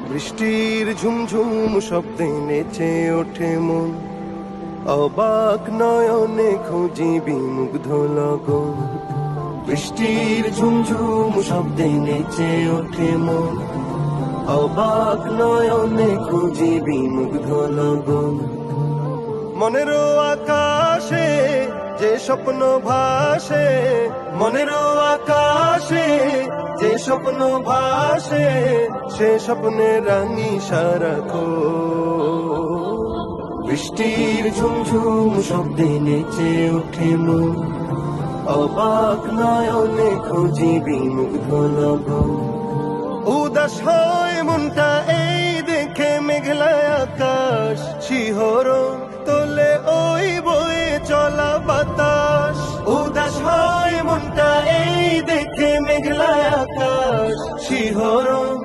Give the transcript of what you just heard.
বৃষ্টির ঝুমঝুম শব্দে নেচে ওঠে মন, অবাক নয়নে খুঁজি বিমুগ্ধ লগন। বৃষ্টির ঝুমঝুম শব্দে নেচে ওঠে মন, অবাক নয়নে খুঁজি বিমুগ্ধ লগন। মনেরও আকাশে যে স্বপ্ন ভাসে, মনেরও আকাশে যে স্বপ্ন ভাসে, সে স্বপ্নে রাঙি সারাক্ষণ। বৃষ্টির ঝুমঝুম শব্দে নেচে ওঠে মন, অবাক নয়নে খুঁজি বিমুগ্ধ লগন। উদাস হয় মনটা এই দেখে মেঘলা আকাশ, শিহরণ তোলে ওই বয়ে চলা বাতাস। উদাস হয় মনটা এই দেখে মেঘলা আকাশ, শিহরণ